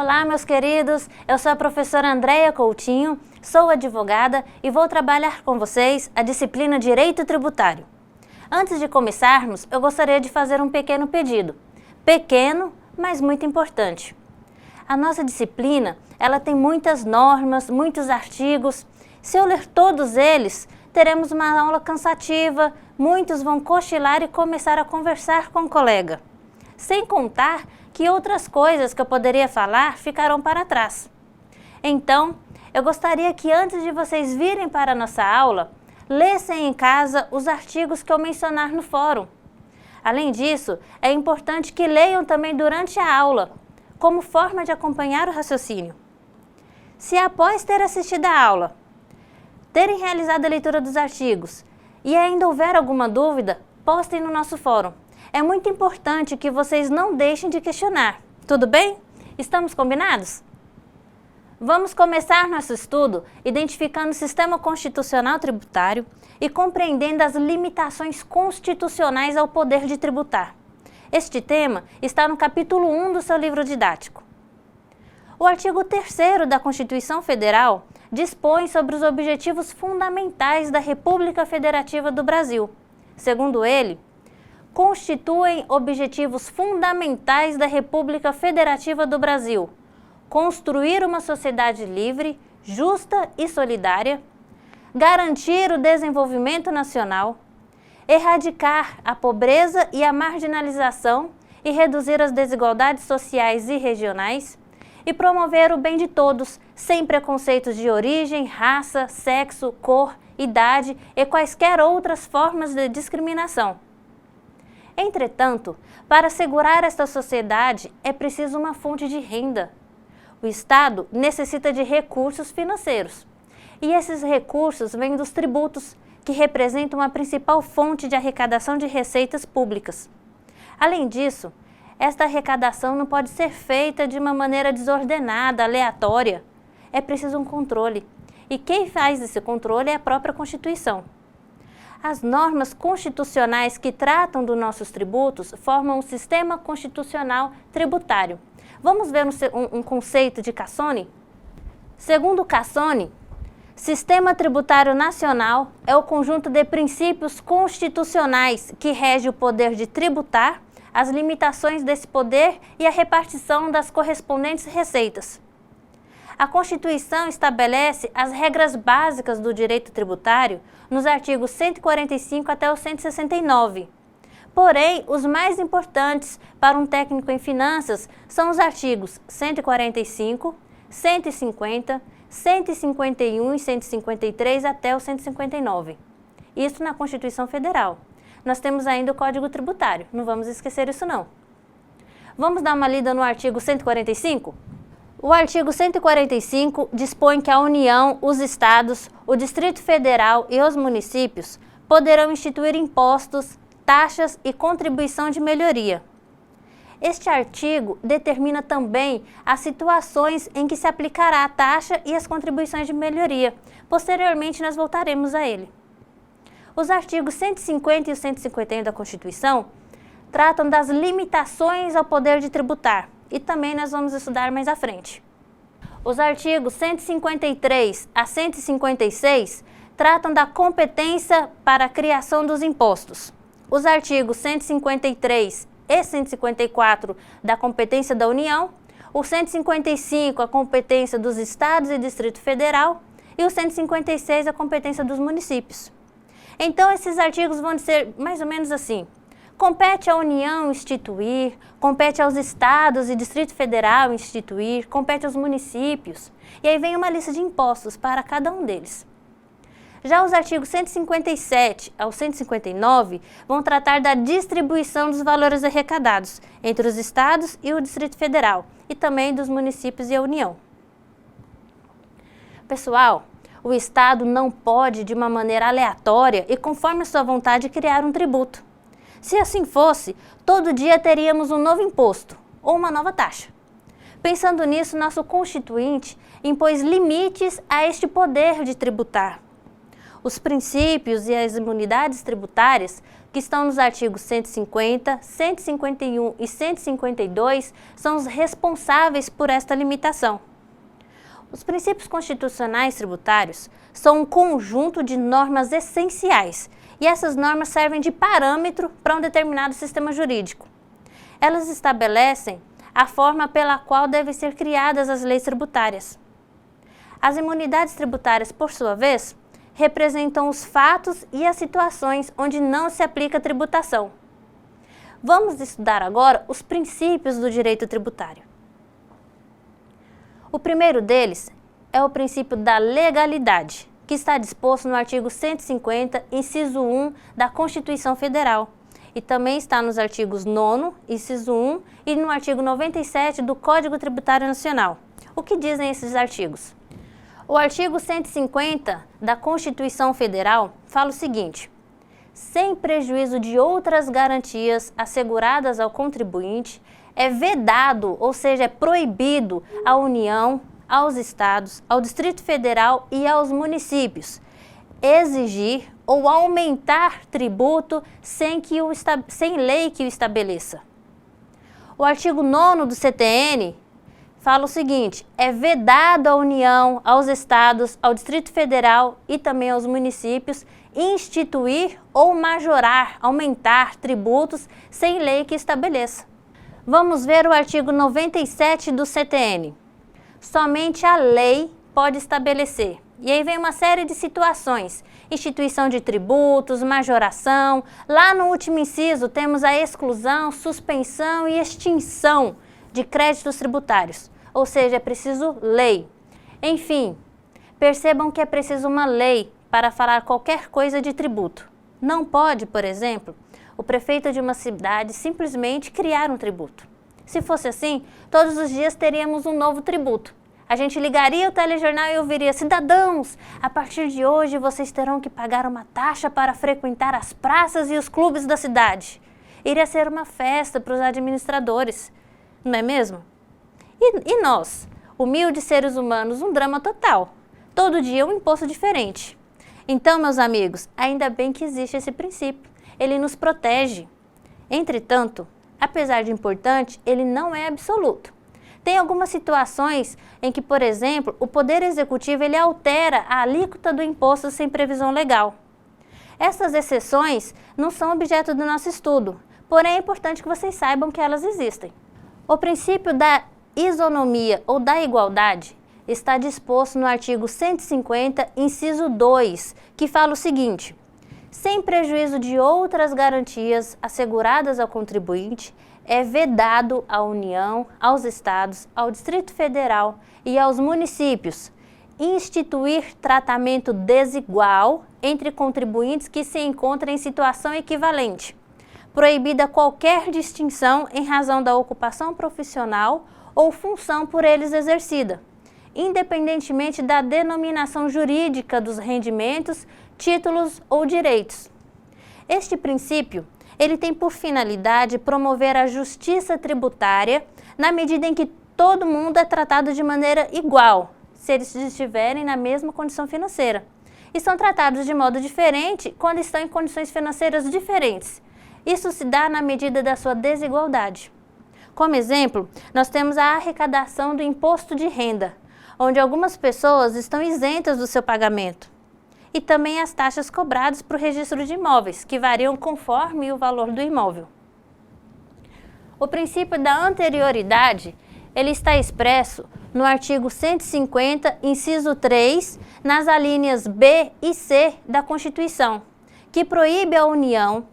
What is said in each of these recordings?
Olá, meus queridos, eu sou a professora Andréia Coutinho, sou advogada e vou trabalhar com vocês a disciplina Direito Tributário. Antes de começarmos, eu gostaria de fazer um pequeno pedido. Pequeno, mas muito importante. A nossa disciplina, ela tem muitas normas, muitos artigos. Se eu ler todos eles, teremos uma aula cansativa, muitos vão cochilar e começar a conversar com o colega. Sem contar que outras coisas que eu poderia falar ficarão para trás. Então, eu gostaria que antes de vocês virem para a nossa aula, lessem em casa os artigos que eu mencionar no fórum. Além disso, é importante que leiam também durante a aula, como forma de acompanhar o raciocínio. Se após ter assistido a aula, terem realizado a leitura dos artigos e ainda houver alguma dúvida, postem no nosso fórum. É muito importante que vocês não deixem de questionar. Tudo bem? Estamos combinados? Vamos começar nosso estudo identificando o sistema constitucional tributário e compreendendo as limitações constitucionais ao poder de tributar. Este tema está no capítulo 1 do seu livro didático. O artigo 3º da Constituição Federal dispõe sobre os objetivos fundamentais da República Federativa do Brasil. Segundo ele, constituem objetivos fundamentais da República Federativa do Brasil: construir uma sociedade livre, justa e solidária, garantir o desenvolvimento nacional, erradicar a pobreza e a marginalização e reduzir as desigualdades sociais e regionais, e promover o bem de todos, sem preconceitos de origem, raça, sexo, cor, idade e quaisquer outras formas de discriminação. Entretanto, para assegurar esta sociedade é preciso uma fonte de renda. O Estado necessita de recursos financeiros, e esses recursos vêm dos tributos, que representam a principal fonte de arrecadação de receitas públicas. Além disso, esta arrecadação não pode ser feita de uma maneira desordenada, aleatória. É preciso um controle, e quem faz esse controle é a própria Constituição. As normas constitucionais que tratam dos nossos tributos formam o sistema constitucional tributário. Vamos ver um conceito de Cassoni? Segundo Cassoni, Sistema Tributário Nacional é o conjunto de princípios constitucionais que rege o poder de tributar, as limitações desse poder e a repartição das correspondentes receitas. A Constituição estabelece as regras básicas do direito tributário nos artigos 145 até o 169. Porém, os mais importantes para um técnico em finanças são os artigos 145, 150, 151 e 153 até o 159. Isso na Constituição Federal. Nós temos ainda o Código Tributário, não vamos esquecer isso não. Vamos dar uma lida no artigo 145? O artigo 145 dispõe que a União, os Estados, o Distrito Federal e os municípios poderão instituir impostos, taxas e contribuição de melhoria. Este artigo determina também as situações em que se aplicará a taxa e as contribuições de melhoria. Posteriormente, nós voltaremos a ele. Os artigos 150 e o 151 da Constituição tratam das limitações ao poder de tributar, e também nós vamos estudar mais à frente. Os artigos 153 a 156 tratam da competência para a criação dos impostos. Os artigos 153 e 154 da competência da União, o 155 a competência dos Estados e Distrito Federal e o 156 a competência dos municípios. Então, esses artigos vão ser mais ou menos assim: compete à União instituir, compete aos Estados e Distrito Federal instituir, compete aos municípios. E aí vem uma lista de impostos para cada um deles. Já os artigos 157 ao 159 vão tratar da distribuição dos valores arrecadados entre os Estados e o Distrito Federal, e também dos municípios e a União. Pessoal, o Estado não pode, de uma maneira aleatória e conforme a sua vontade, criar um tributo. Se assim fosse, todo dia teríamos um novo imposto ou uma nova taxa. Pensando nisso, nosso Constituinte impôs limites a este poder de tributar. Os princípios e as imunidades tributárias que estão nos artigos 150, 151 e 152, são os responsáveis por esta limitação. Os princípios constitucionais tributários são um conjunto de normas essenciais e essas normas servem de parâmetro para um determinado sistema jurídico. Elas estabelecem a forma pela qual devem ser criadas as leis tributárias. As imunidades tributárias, por sua vez, representam os fatos e as situações onde não se aplica a tributação. Vamos estudar agora os princípios do direito tributário. O primeiro deles é o princípio da legalidade, que está disposto no artigo 150, inciso 1 da Constituição Federal, e também está nos artigos 9º, inciso 1, e no artigo 97 do Código Tributário Nacional. O que dizem esses artigos? O artigo 150 da Constituição Federal fala o seguinte: sem prejuízo de outras garantias asseguradas ao contribuinte, é vedado, ou seja, é proibido à União, aos Estados, ao Distrito Federal e aos municípios exigir ou aumentar tributo sem lei que o estabeleça. O artigo 9º do CTN fala o seguinte: é vedado à União, aos Estados, ao Distrito Federal e também aos municípios instituir ou majorar, aumentar tributos sem lei que estabeleça. Vamos ver o artigo 97 do CTN. Somente a lei pode estabelecer. E aí vem uma série de situações: instituição de tributos, majoração. Lá no último inciso temos a exclusão, suspensão e extinção de créditos tributários. Ou seja, é preciso lei. Enfim, percebam que é preciso uma lei para falar qualquer coisa de tributo. Não pode, por exemplo, o prefeito de uma cidade simplesmente criar um tributo. Se fosse assim, todos os dias teríamos um novo tributo. A gente ligaria o telejornal e ouviria: cidadãos, a partir de hoje vocês terão que pagar uma taxa para frequentar as praças e os clubes da cidade. Iria ser uma festa para os administradores, não é mesmo? E nós, humildes seres humanos, um drama total. Todo dia um imposto diferente. Então, meus amigos, ainda bem que existe esse princípio. Ele nos protege. Entretanto, apesar de importante, ele não é absoluto. Tem algumas situações em que, por exemplo, o Poder Executivo ele altera a alíquota do imposto sem previsão legal. Essas exceções não são objeto do nosso estudo, porém é importante que vocês saibam que elas existem. O princípio da isonomia ou da igualdade está disposto no artigo 150, inciso 2, que fala o seguinte: sem prejuízo de outras garantias asseguradas ao contribuinte, é vedado à União, aos Estados, ao Distrito Federal e aos municípios instituir tratamento desigual entre contribuintes que se encontram em situação equivalente, proibida qualquer distinção em razão da ocupação profissional ou função por eles exercida, independentemente da denominação jurídica dos rendimentos, títulos ou direitos. Este princípio, ele tem por finalidade promover a justiça tributária na medida em que todo mundo é tratado de maneira igual, se eles estiverem na mesma condição financeira, e são tratados de modo diferente quando estão em condições financeiras diferentes. Isso se dá na medida da sua desigualdade. Como exemplo, nós temos a arrecadação do imposto de renda, onde algumas pessoas estão isentas do seu pagamento, e também as taxas cobradas para o registro de imóveis, que variam conforme o valor do imóvel. O princípio da anterioridade, ele está expresso no artigo 150, inciso 3, nas alíneas B e C da Constituição, que proíbe a União,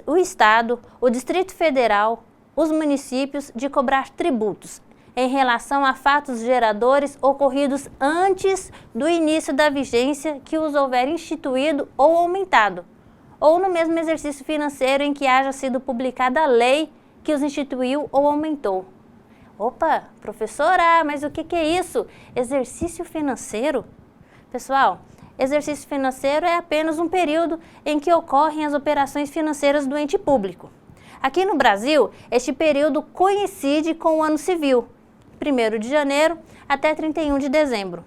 o Estado, o Distrito Federal, os municípios de cobrar tributos em relação a fatos geradores ocorridos antes do início da vigência que os houver instituído ou aumentado, ou no mesmo exercício financeiro em que haja sido publicada a lei que os instituiu ou aumentou. Opa, professora, mas o que é isso? Exercício financeiro? Pessoal, exercício financeiro é apenas um período em que ocorrem as operações financeiras do ente público. Aqui no Brasil, este período coincide com o ano civil, 1º de janeiro até 31 de dezembro.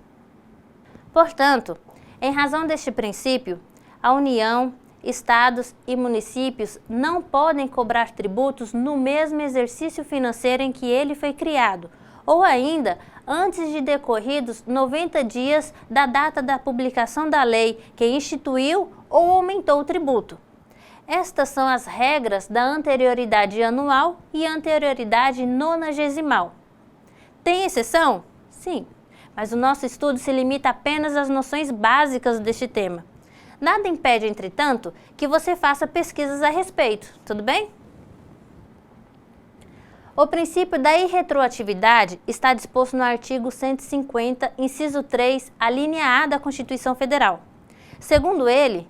Portanto, em razão deste princípio, a União, estados e municípios não podem cobrar tributos no mesmo exercício financeiro em que ele foi criado, ou ainda antes de decorridos 90 dias da data da publicação da lei que instituiu ou aumentou o tributo. Estas são as regras da anterioridade anual e anterioridade nonagesimal. Tem exceção? Sim, mas o nosso estudo se limita apenas às noções básicas deste tema. Nada impede, entretanto, que você faça pesquisas a respeito, tudo bem? O princípio da irretroatividade está disposto no artigo 150, inciso 3, a linha A da Constituição Federal. Segundo ele,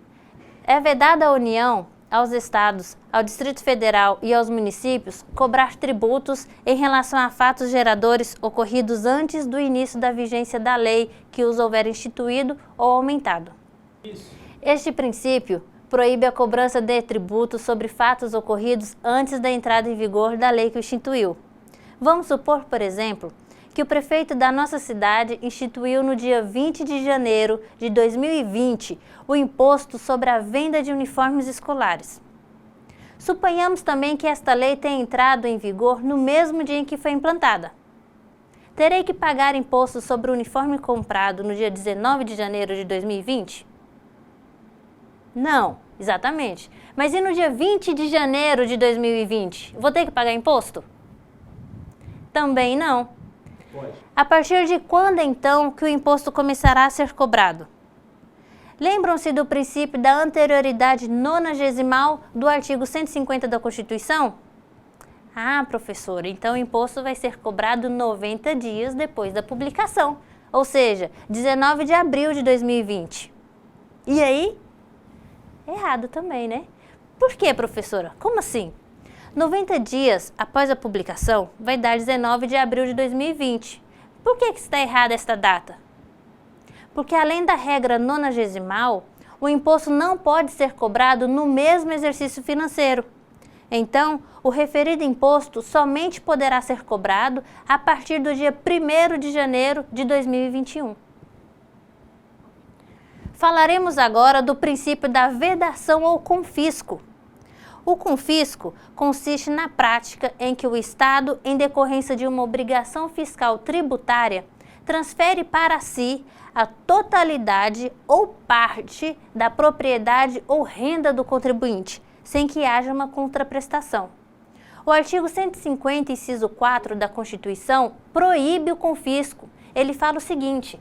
é vedada à União, aos estados, ao Distrito Federal e aos municípios cobrar tributos em relação a fatos geradores ocorridos antes do início da vigência da lei que os houver instituído ou aumentado. Este princípio proíbe a cobrança de tributos sobre fatos ocorridos antes da entrada em vigor da lei que o instituiu. Vamos supor, por exemplo, que o prefeito da nossa cidade instituiu no dia 20 de janeiro de 2020 o imposto sobre a venda de uniformes escolares. Suponhamos também que esta lei tenha entrado em vigor no mesmo dia em que foi implantada. Terei que pagar imposto sobre o uniforme comprado no dia 19 de janeiro de 2020? Não, exatamente. Mas e no dia 20 de janeiro de 2020? Vou ter que pagar imposto? Também não. A partir de quando, então, que o imposto começará a ser cobrado? Lembram-se do princípio da anterioridade nonagesimal do artigo 150 da Constituição? Ah, professora, então o imposto vai ser cobrado 90 dias depois da publicação, ou seja, 19 de abril de 2020. E aí? Errado também, né? Por quê, professora? Como assim? 90 dias após a publicação vai dar 19 de abril de 2020. Por que está errada esta data? Porque além da regra nonagesimal, o imposto não pode ser cobrado no mesmo exercício financeiro. Então, o referido imposto somente poderá ser cobrado a partir do dia 1º de janeiro de 2021. Falaremos agora do princípio da vedação ou confisco. O confisco consiste na prática em que o Estado, em decorrência de uma obrigação fiscal tributária, transfere para si a totalidade ou parte da propriedade ou renda do contribuinte, sem que haja uma contraprestação. O artigo 150, inciso 4 da Constituição, proíbe o confisco. Ele fala o seguinte: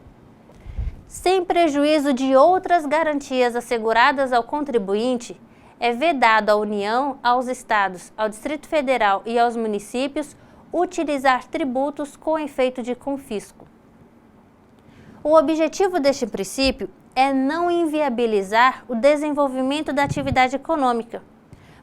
sem prejuízo de outras garantias asseguradas ao contribuinte, é vedado à União, aos Estados, ao Distrito Federal e aos municípios utilizar tributos com efeito de confisco. O objetivo deste princípio é não inviabilizar o desenvolvimento da atividade econômica,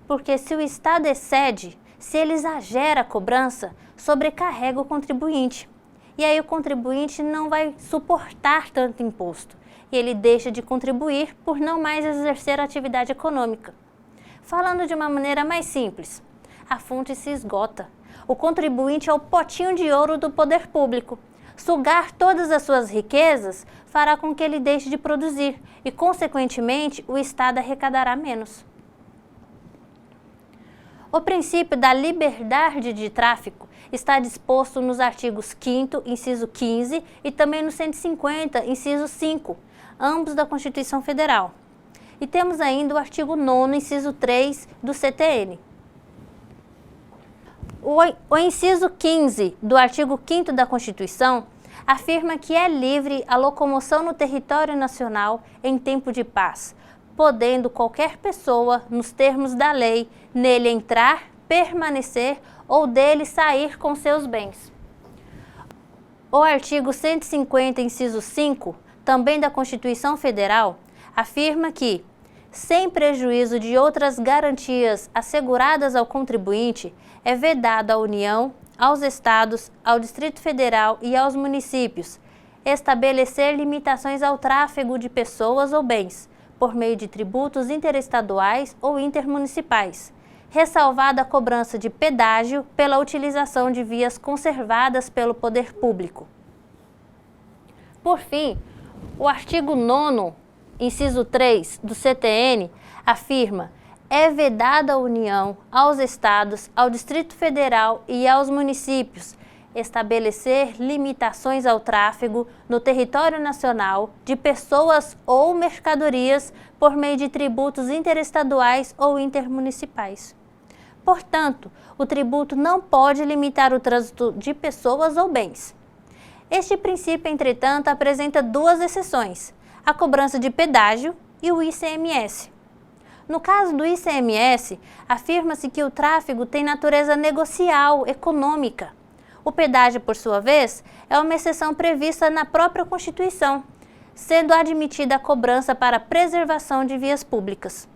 porque se o Estado excede, se ele exagera a cobrança, sobrecarrega o contribuinte. E aí o contribuinte não vai suportar tanto imposto e ele deixa de contribuir por não mais exercer a atividade econômica. Falando de uma maneira mais simples, a fonte se esgota. O contribuinte é o potinho de ouro do poder público. Sugar todas as suas riquezas fará com que ele deixe de produzir e, consequentemente, o Estado arrecadará menos. O princípio da liberdade de tráfico está disposto nos artigos 5º, inciso 15 e também no 150, inciso 5, ambos da Constituição Federal. E temos ainda o artigo 9º, inciso 3 do CTN. O inciso 15 do artigo 5º da Constituição afirma que é livre a locomoção no território nacional em tempo de paz, podendo qualquer pessoa, nos termos da lei, nele entrar, permanecer ou dele sair com seus bens. O artigo 150, inciso 5, também da Constituição Federal, afirma que, sem prejuízo de outras garantias asseguradas ao contribuinte, é vedado à União, aos Estados, ao Distrito Federal e aos municípios estabelecer limitações ao tráfego de pessoas ou bens, por meio de tributos interestaduais ou intermunicipais, ressalvada a cobrança de pedágio pela utilização de vias conservadas pelo poder público. Por fim, o artigo 9º, inciso 3 do CTN, afirma: é vedado à União, aos Estados, ao Distrito Federal e aos municípios estabelecer limitações ao tráfego no território nacional de pessoas ou mercadorias por meio de tributos interestaduais ou intermunicipais. Portanto, o tributo não pode limitar o trânsito de pessoas ou bens. Este princípio, entretanto, apresenta duas exceções: a cobrança de pedágio e o ICMS. No caso do ICMS, afirma-se que o tráfego tem natureza negocial, econômica. O pedágio, por sua vez, é uma exceção prevista na própria Constituição, sendo admitida a cobrança para a preservação de vias públicas.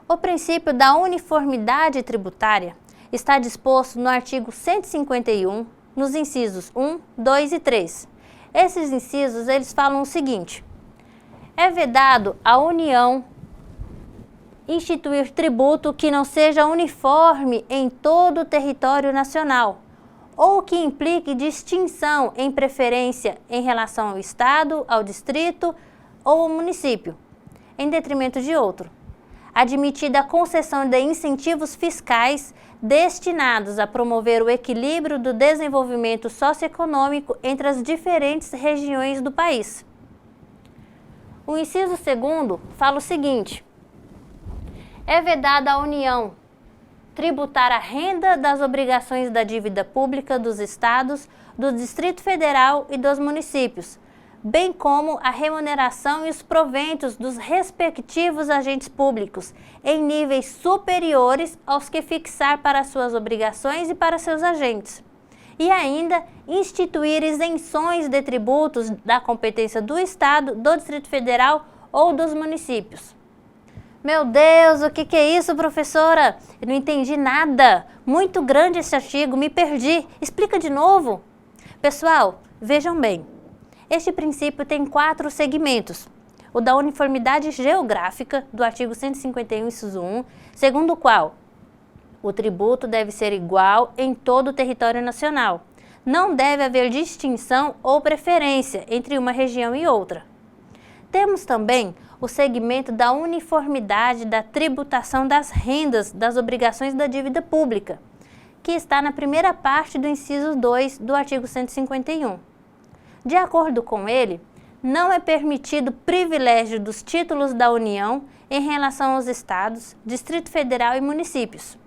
O princípio da uniformidade tributária está disposto no artigo 151, nos incisos 1, 2 e 3. Esses incisos, eles falam o seguinte: é vedado à União instituir tributo que não seja uniforme em todo o território nacional, ou que implique distinção em preferência em relação ao Estado, ao Distrito ou ao município, em detrimento de outro. Admitida a concessão de incentivos fiscais destinados a promover o equilíbrio do desenvolvimento socioeconômico entre as diferentes regiões do país. O inciso 2º fala o seguinte: é vedada à União tributar a renda das obrigações da dívida pública dos Estados, do Distrito Federal e dos municípios, bem como a remuneração e os proventos dos respectivos agentes públicos, em níveis superiores aos que fixar para suas obrigações e para seus agentes. E ainda instituir isenções de tributos da competência do Estado, do Distrito Federal ou dos municípios. Meu Deus, o que é isso, professora? Eu não entendi nada. Muito grande esse artigo, me perdi. Explica de novo. Pessoal, vejam bem. Este princípio tem 4 segmentos. O da uniformidade geográfica, do artigo 151, inciso 1, segundo o qual o tributo deve ser igual em todo o território nacional. Não deve haver distinção ou preferência entre uma região e outra. Temos também o segmento da uniformidade da tributação das rendas das obrigações da dívida pública, que está na primeira parte do inciso 2 do artigo 151. De acordo com ele, não é permitido privilégio dos títulos da União em relação aos Estados, Distrito Federal e municípios.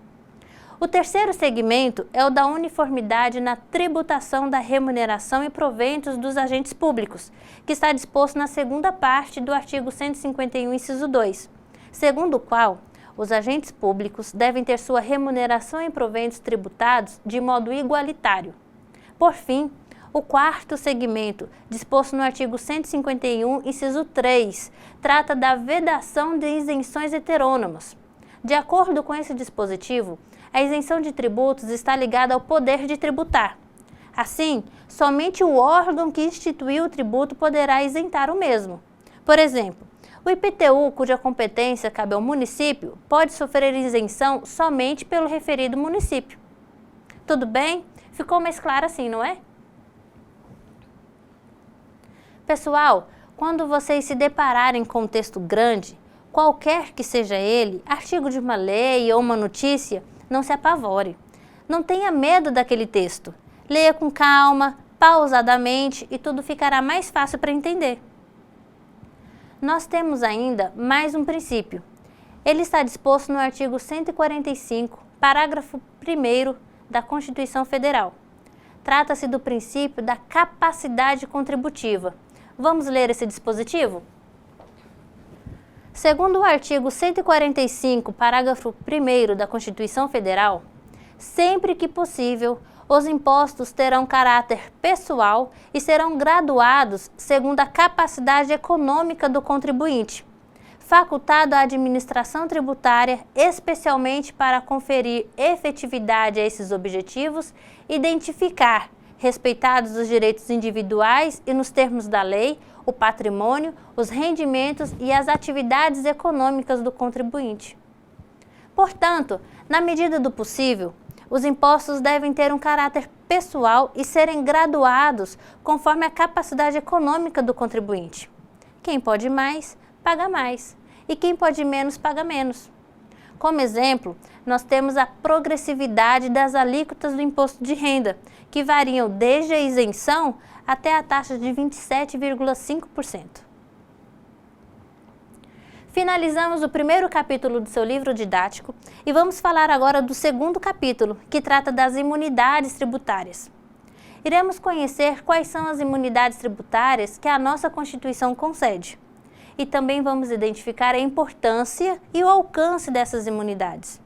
O terceiro segmento é o da uniformidade na tributação da remuneração e proventos dos agentes públicos, que está disposto na segunda parte do artigo 151, inciso 2, segundo o qual os agentes públicos devem ter sua remuneração e proventos tributados de modo igualitário. Por fim, o quarto segmento, disposto no artigo 151, inciso 3, trata da vedação de isenções heterônomas. De acordo com esse dispositivo, a isenção de tributos está ligada ao poder de tributar. Assim, somente o órgão que instituiu o tributo poderá isentar o mesmo. Por exemplo, o IPTU, cuja competência cabe ao município, pode sofrer isenção somente pelo referido município. Tudo bem? Ficou mais claro assim, não é? Pessoal, quando vocês se depararem com um texto grande, qualquer que seja ele, artigo de uma lei ou uma notícia, não se apavore. Não tenha medo daquele texto. Leia com calma, pausadamente e tudo ficará mais fácil para entender. Nós temos ainda mais um princípio. Ele está disposto no artigo 145, parágrafo 1º da Constituição Federal. Trata-se do princípio da capacidade contributiva. Vamos ler esse dispositivo? Segundo o artigo 145, parágrafo 1º da Constituição Federal, sempre que possível, os impostos terão caráter pessoal e serão graduados segundo a capacidade econômica do contribuinte, facultado à administração tributária especialmente para conferir efetividade a esses objetivos, identificar, respeitados os direitos individuais e nos termos da lei, o patrimônio, os rendimentos e as atividades econômicas do contribuinte. Portanto, na medida do possível, os impostos devem ter um caráter pessoal e serem graduados conforme a capacidade econômica do contribuinte. Quem pode mais, paga mais. e quem pode menos paga menos. Como exemplo, nós temos a progressividade das alíquotas do imposto de renda, que variam desde a isenção até a taxa de 27,5%. Finalizamos o primeiro capítulo do seu livro didático e vamos falar agora do segundo capítulo, que trata das imunidades tributárias. Iremos conhecer quais são as imunidades tributárias que a nossa Constituição concede. E também vamos identificar a importância e o alcance dessas imunidades.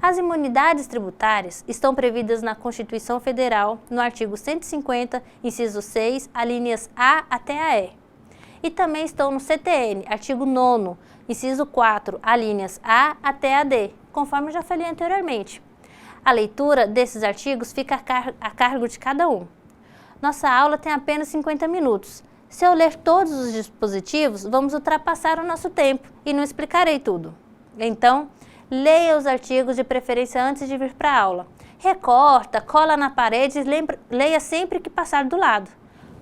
As imunidades tributárias estão previstas na Constituição Federal, no artigo 150, inciso 6, alíneas A até a E. E também estão no CTN, artigo 9º, inciso 4, alíneas A até a D, conforme eu já falei anteriormente. A leitura desses artigos fica a cargo de cada um. Nossa aula tem apenas 50 minutos. Se eu ler todos os dispositivos, vamos ultrapassar o nosso tempo e não explicarei tudo. Então, leia os artigos de preferência antes de vir para a aula. Recorta, cola na parede e leia sempre que passar do lado.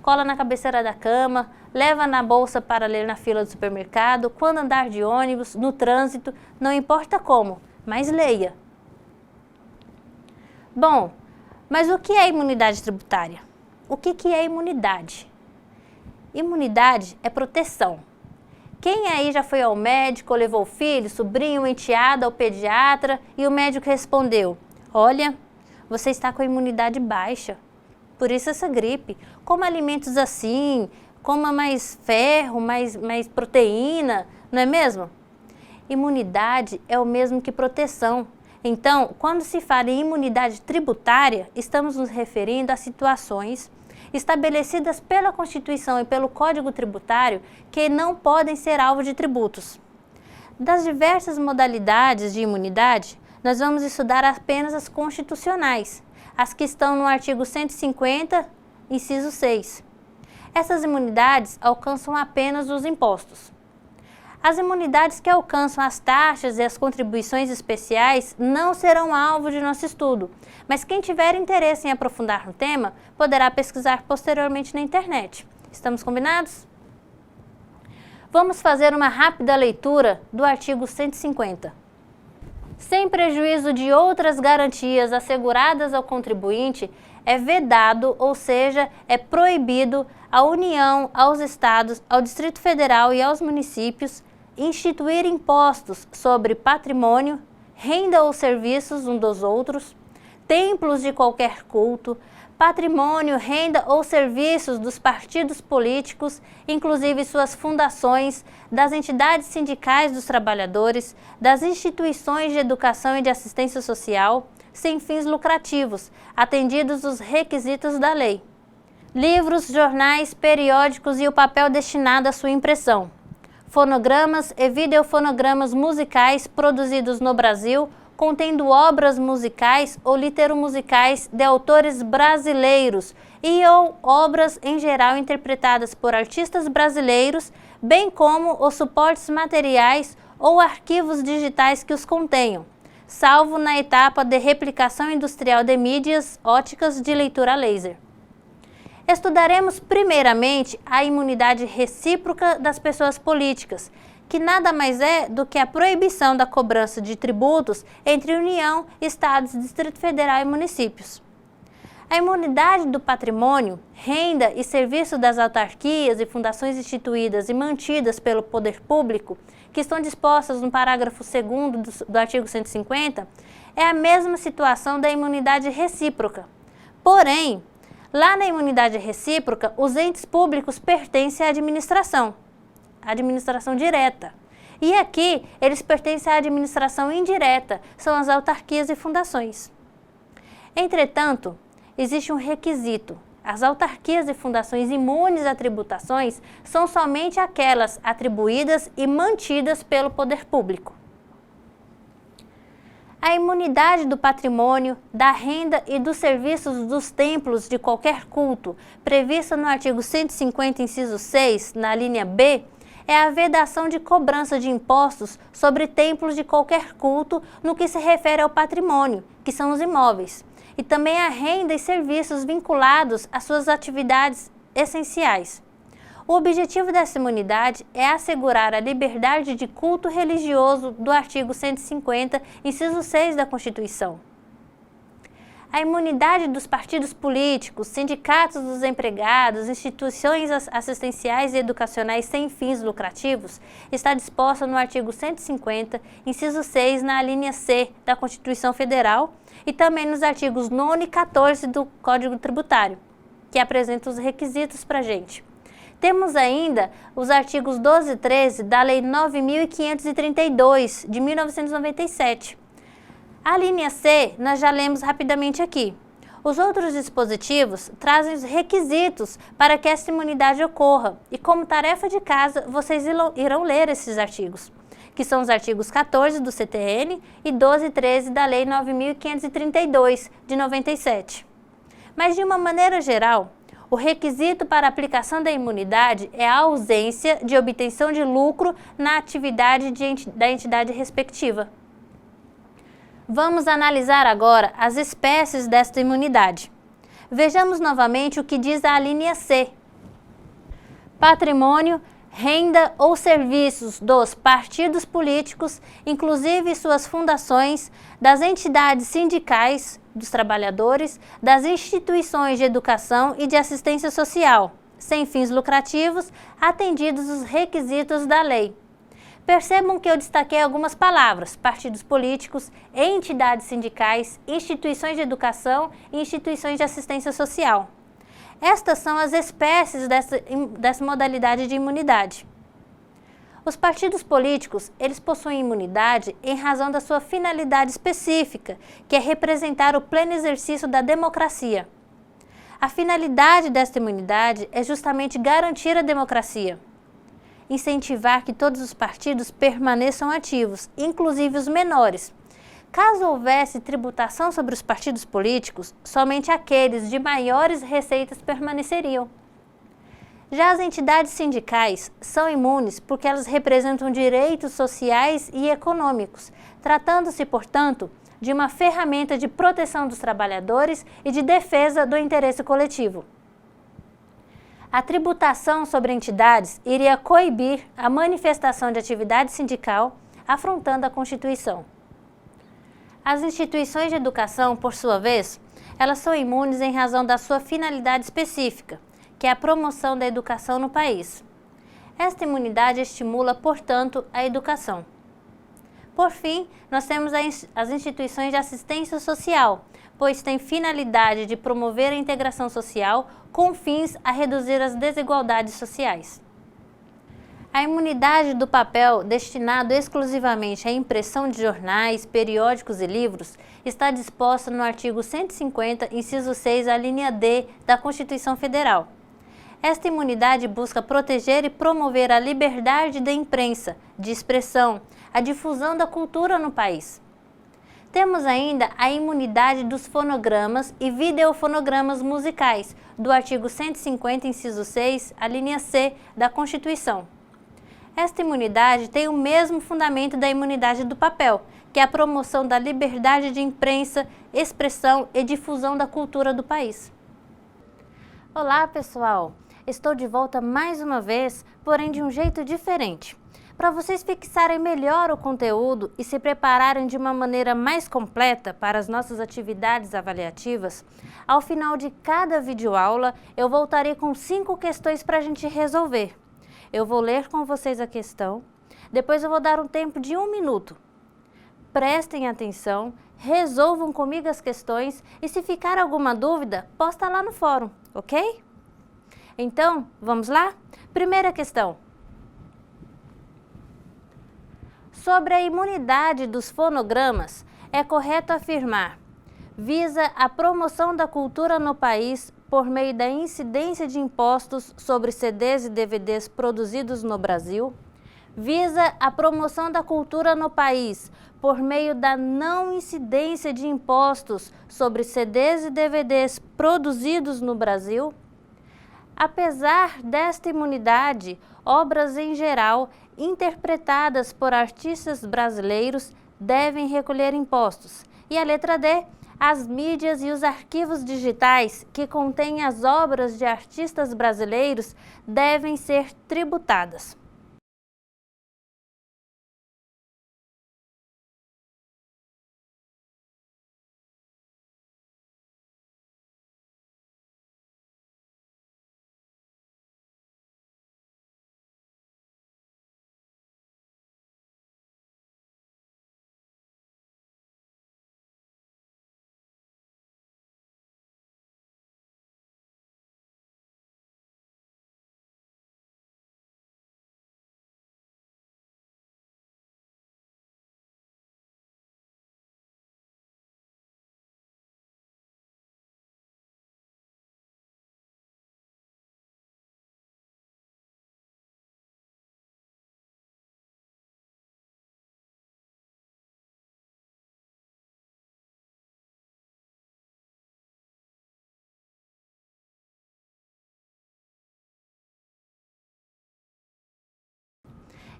Cola na cabeceira da cama, leva na bolsa para ler na fila do supermercado, quando andar de ônibus, no trânsito, não importa como, mas leia. Bom, mas o que é imunidade tributária? O que é imunidade? Imunidade é proteção. Quem aí já foi ao médico, levou o filho, sobrinho, enteado ao pediatra e o médico respondeu: olha, você está com a imunidade baixa, por isso essa gripe. Coma alimentos assim, coma mais ferro, mais proteína, não é mesmo? Imunidade é o mesmo que proteção. Então, quando se fala em imunidade tributária, estamos nos referindo a situações estabelecidas pela Constituição e pelo Código Tributário que não podem ser alvo de tributos. Das diversas modalidades de imunidade, nós vamos estudar apenas as constitucionais, as que estão no artigo 150, inciso 6. Essas imunidades alcançam apenas os impostos. As imunidades que alcançam as taxas e as contribuições especiais não serão alvo de nosso estudo, mas quem tiver interesse em aprofundar no tema poderá pesquisar posteriormente na internet. Estamos combinados? Vamos fazer uma rápida leitura do artigo 150. Sem prejuízo de outras garantias asseguradas ao contribuinte, é vedado, ou seja, é proibido à União, aos Estados, ao Distrito Federal e aos municípios instituir impostos sobre patrimônio, renda ou serviços um dos outros, templos de qualquer culto, patrimônio, renda ou serviços dos partidos políticos, inclusive suas fundações, das entidades sindicais dos trabalhadores, das instituições de educação e de assistência social, sem fins lucrativos, atendidos os requisitos da lei. Livros, jornais, periódicos e o papel destinado à sua impressão. Fonogramas e videofonogramas musicais produzidos no Brasil, contendo obras musicais ou literomusicais de autores brasileiros e ou obras em geral interpretadas por artistas brasileiros, bem como os suportes materiais ou arquivos digitais que os contenham, salvo na etapa de replicação industrial de mídias óticas de leitura laser. Estudaremos primeiramente a imunidade recíproca das pessoas políticas, que nada mais é do que a proibição da cobrança de tributos entre União, Estados, Distrito Federal e municípios. A imunidade do patrimônio, renda e serviço das autarquias e fundações instituídas e mantidas pelo poder público, que estão dispostas no parágrafo 2º do artigo 150, é a mesma situação da imunidade recíproca. Porém, lá na imunidade recíproca, os entes públicos pertencem à administração direta. E aqui, eles pertencem à administração indireta, são as autarquias e fundações. Entretanto, existe um requisito. As autarquias e fundações imunes a tributações são somente aquelas atribuídas e mantidas pelo poder público. A imunidade do patrimônio, da renda e dos serviços dos templos de qualquer culto, prevista no artigo 150, inciso 6, na linha B, é a vedação de cobrança de impostos sobre templos de qualquer culto no que se refere ao patrimônio, que são os imóveis, e também a renda e serviços vinculados às suas atividades essenciais. O objetivo dessa imunidade é assegurar a liberdade de culto religioso do artigo 150, inciso 6 da Constituição. A imunidade dos partidos políticos, sindicatos dos empregados, instituições assistenciais e educacionais sem fins lucrativos está disposta no artigo 150, inciso 6, na alínea C da Constituição Federal e também nos artigos 9º e 14 do Código Tributário, que apresentam os requisitos para a gente. Temos ainda os artigos 12 e 13 da Lei 9.532, de 1997. A linha C nós já lemos rapidamente aqui. Os outros dispositivos trazem os requisitos para que essa imunidade ocorra e como tarefa de casa vocês irão ler esses artigos, que são os artigos 14 do CTN e 12 e 13 da Lei 9.532 de 97. Mas de uma maneira geral, o requisito para a aplicação da imunidade é a ausência de obtenção de lucro na atividade da entidade respectiva. Vamos analisar agora as espécies desta imunidade. Vejamos novamente o que diz a alínea C. Patrimônio, renda ou serviços dos partidos políticos, inclusive suas fundações, das entidades sindicais, dos trabalhadores, das instituições de educação e de assistência social, sem fins lucrativos, atendidos os requisitos da lei. Percebam que eu destaquei algumas palavras: partidos políticos, entidades sindicais, instituições de educação e instituições de assistência social. Estas são as espécies dessa modalidade de imunidade. Os partidos políticos, eles possuem imunidade em razão da sua finalidade específica, que é representar o pleno exercício da democracia. A finalidade desta imunidade é justamente garantir a democracia, incentivar que todos os partidos permaneçam ativos, inclusive os menores. Caso houvesse tributação sobre os partidos políticos, somente aqueles de maiores receitas permaneceriam. Já as entidades sindicais são imunes porque elas representam direitos sociais e econômicos, tratando-se, portanto, de uma ferramenta de proteção dos trabalhadores e de defesa do interesse coletivo. A tributação sobre entidades iria coibir a manifestação de atividade sindical, afrontando a Constituição. As instituições de educação, por sua vez, elas são imunes em razão da sua finalidade específica, que é a promoção da educação no país. Esta imunidade estimula, portanto, a educação. Por fim, nós temos as instituições de assistência social, pois têm finalidade de promover a integração social com fins a reduzir as desigualdades sociais. A imunidade do papel destinado exclusivamente à impressão de jornais, periódicos e livros está disposta no artigo 150, inciso 6, a linha D da Constituição Federal. Esta imunidade busca proteger e promover a liberdade da imprensa, de expressão, a difusão da cultura no país. Temos ainda a imunidade dos fonogramas e videofonogramas musicais, do artigo 150, inciso 6, a linha C da Constituição. Esta imunidade tem o mesmo fundamento da imunidade do papel, que é a promoção da liberdade de imprensa, expressão e difusão da cultura do país. Olá, pessoal! Estou de volta mais uma vez, porém de um jeito diferente. Para vocês fixarem melhor o conteúdo e se prepararem de uma maneira mais completa para as nossas atividades avaliativas, ao final de cada videoaula eu voltarei com 5 questões para a gente resolver. Eu vou ler com vocês a questão, depois eu vou dar um tempo de 1 minuto. Prestem atenção, resolvam comigo as questões e se ficar alguma dúvida, posta lá no fórum, ok? Então, vamos lá? Primeira questão. Sobre a imunidade dos fonogramas, é correto afirmar: visa a promoção da cultura no país por meio da incidência de impostos sobre CDs e DVDs produzidos no Brasil, visa a promoção da cultura no país por meio da não incidência de impostos sobre CDs e DVDs produzidos no Brasil. Apesar desta imunidade, obras em geral interpretadas por artistas brasileiros devem recolher impostos. E a letra D, As mídias e os arquivos digitais que contêm as obras de artistas brasileiros devem ser tributadas.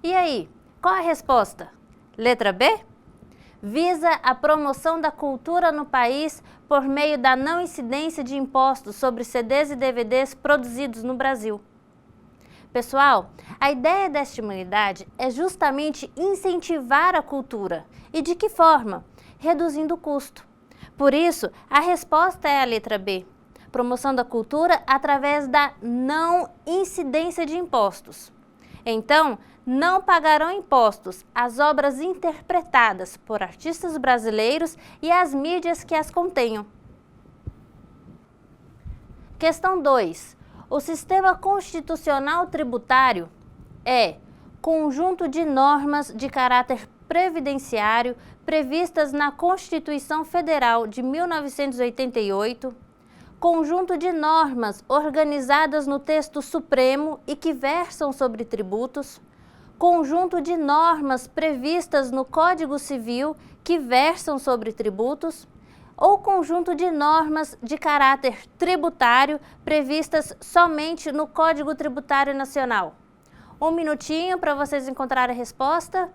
E aí, qual a resposta? Letra B? Visa a promoção da cultura no país por meio da não incidência de impostos sobre CDs e DVDs produzidos no Brasil. Pessoal, a ideia desta imunidade é justamente incentivar a cultura. E de que forma? Reduzindo o custo. Por isso, a resposta é a letra B. Promoção da cultura através da não incidência de impostos. Então, não pagarão impostos as obras interpretadas por artistas brasileiros e as mídias que as contenham. Questão 2. O sistema constitucional tributário é conjunto de normas de caráter previdenciário previstas na Constituição Federal de 1988, conjunto de normas organizadas no texto supremo e que versam sobre tributos, conjunto de normas previstas no Código Civil que versam sobre tributos, ou conjunto de normas de caráter tributário previstas somente no Código Tributário Nacional. Um minutinho para vocês encontrarem a resposta.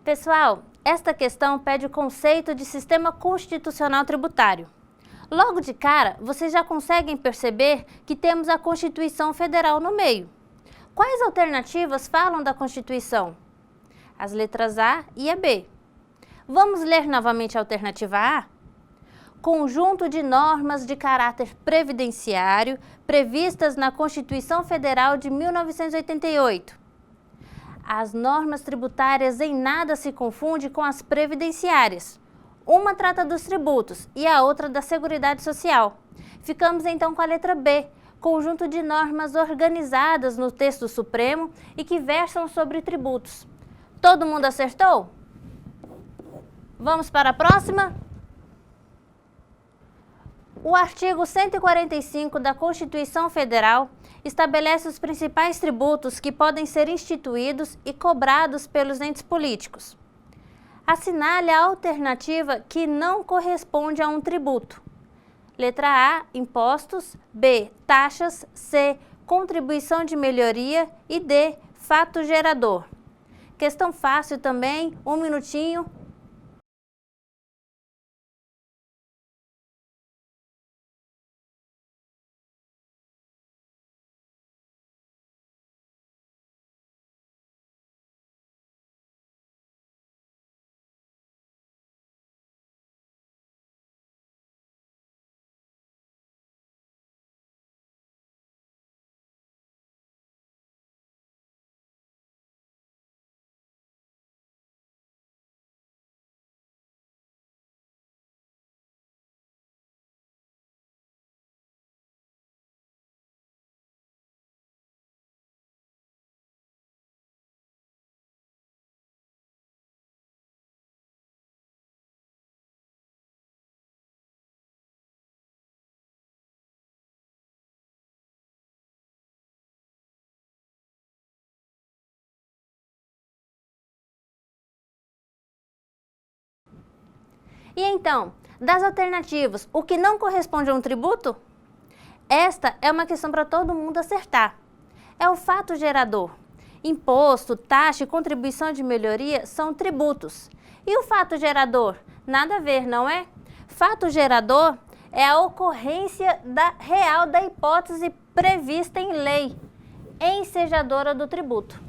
Pessoal, esta questão pede o conceito de sistema constitucional tributário. Logo de cara, vocês já conseguem perceber que temos a Constituição Federal no meio. Quais alternativas falam da Constituição? As letras A e a B. Vamos ler novamente a alternativa A? Conjunto de normas de caráter previdenciário previstas na Constituição Federal de 1988. As normas tributárias em nada se confundem com as previdenciárias. Uma trata dos tributos e a outra da Seguridade Social. Ficamos então com a letra B, conjunto de normas organizadas no texto supremo e que versam sobre tributos. Todo mundo acertou? Vamos para a próxima? O artigo 145 da Constituição Federal estabelece os principais tributos que podem ser instituídos e cobrados pelos entes políticos. Assinale a alternativa que não corresponde a um tributo. Letra A, impostos. B, taxas. C, contribuição de melhoria. E D, fato gerador. Questão fácil também, um minutinho. E então, das alternativas, o que não corresponde a um tributo? Esta é uma questão para todo mundo acertar. É o fato gerador. Imposto, taxa e contribuição de melhoria são tributos. E o fato gerador? Nada a ver, não é? Fato gerador é a ocorrência real da hipótese prevista em lei, ensejadora do tributo.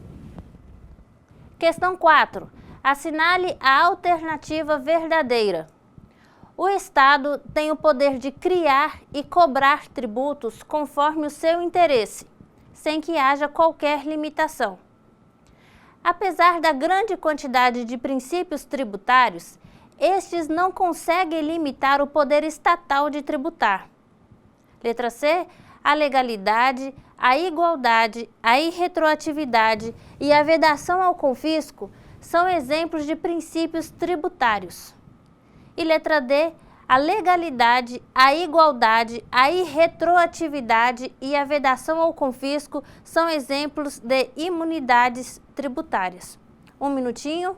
Questão 4. Assinale a alternativa verdadeira. O Estado tem o poder de criar e cobrar tributos conforme o seu interesse, sem que haja qualquer limitação. Apesar da grande quantidade de princípios tributários, estes não conseguem limitar o poder estatal de tributar. Letra C. A legalidade, a igualdade, a irretroatividade e a vedação ao confisco são exemplos de princípios tributários. E letra D. A legalidade, a igualdade, a irretroatividade e a vedação ao confisco são exemplos de imunidades tributárias. Um minutinho.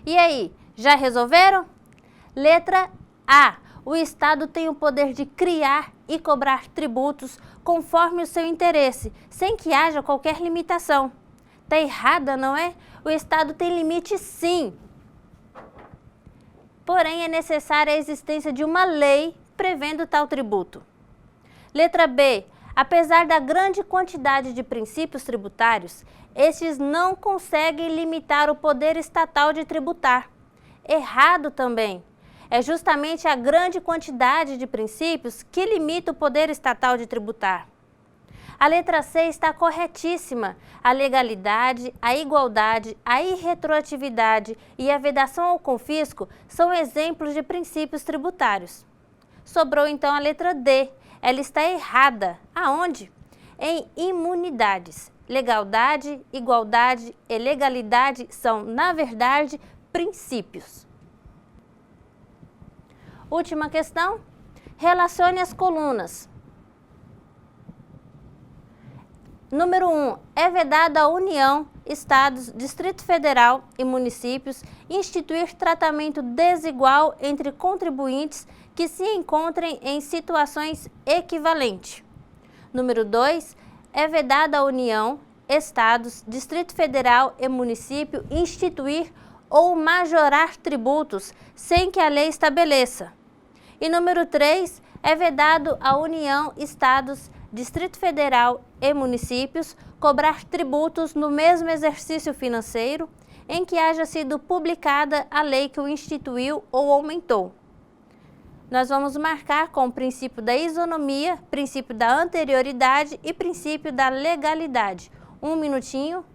E aí, já resolveram? Letra A. O Estado tem o poder de criar e cobrar tributos conforme o seu interesse, sem que haja qualquer limitação. Tá errada, não é? O Estado tem limite, sim. Porém, é necessária a existência de uma lei prevendo tal tributo. Letra B. Apesar da grande quantidade de princípios tributários, estes não conseguem limitar o poder estatal de tributar. Errado também. É justamente a grande quantidade de princípios que limita o poder estatal de tributar. A letra C está corretíssima. A legalidade, a igualdade, a irretroatividade e a vedação ao confisco são exemplos de princípios tributários. Sobrou então a letra D. Ela está errada. Aonde? Em imunidades. Legalidade, igualdade e legalidade são, na verdade, princípios. Última questão. Relacione as colunas. Número 1. É vedado à União, Estados, Distrito Federal e municípios instituir tratamento desigual entre contribuintes que se encontrem em situações equivalentes. Número 2. É vedado à União, Estados, Distrito Federal e município instituir ou majorar tributos sem que a lei estabeleça. E número 3. É vedado à União, Estados, Distrito Federal e municípios cobrar tributos no mesmo exercício financeiro em que haja sido publicada a lei que o instituiu ou aumentou. Nós vamos marcar com o princípio da isonomia, princípio da anterioridade e princípio da legalidade. Um minutinho.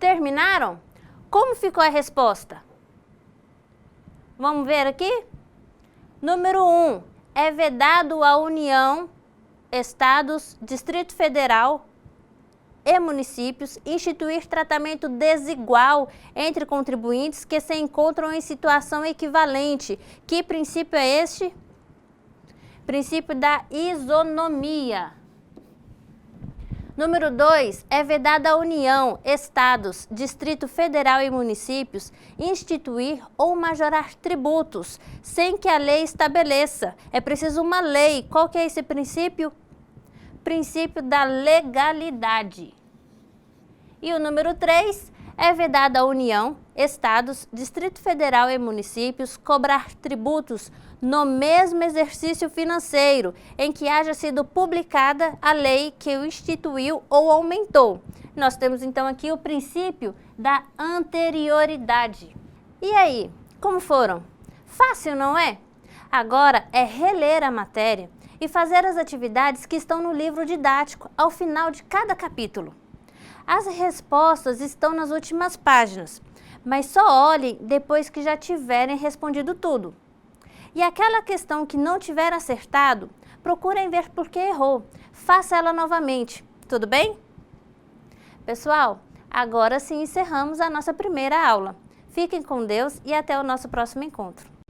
Terminaram? Como ficou a resposta? Vamos ver aqui? Número 1. É vedado à União, Estados, Distrito Federal e municípios instituir tratamento desigual entre contribuintes que se encontram em situação equivalente. Que princípio é este? Princípio da isonomia. Número 2. É vedada à União, Estados, Distrito Federal e municípios instituir ou majorar tributos sem que a lei estabeleça. É preciso uma lei. Qual que é esse princípio? Princípio da legalidade. E o número 3, é vedada à União, Estados, Distrito Federal e municípios cobrar tributos no mesmo exercício financeiro em que haja sido publicada a lei que o instituiu ou aumentou. Nós temos então aqui o princípio da anterioridade. E aí, como foram? Fácil, não é? Agora é reler a matéria e fazer as atividades que estão no livro didático ao final de cada capítulo. As respostas estão nas últimas páginas, mas só olhem depois que já tiverem respondido tudo. E aquela questão que não tiver acertado, procurem ver por que errou. Faça ela novamente, tudo bem? Pessoal, agora sim encerramos a nossa primeira aula. Fiquem com Deus e até o nosso próximo encontro.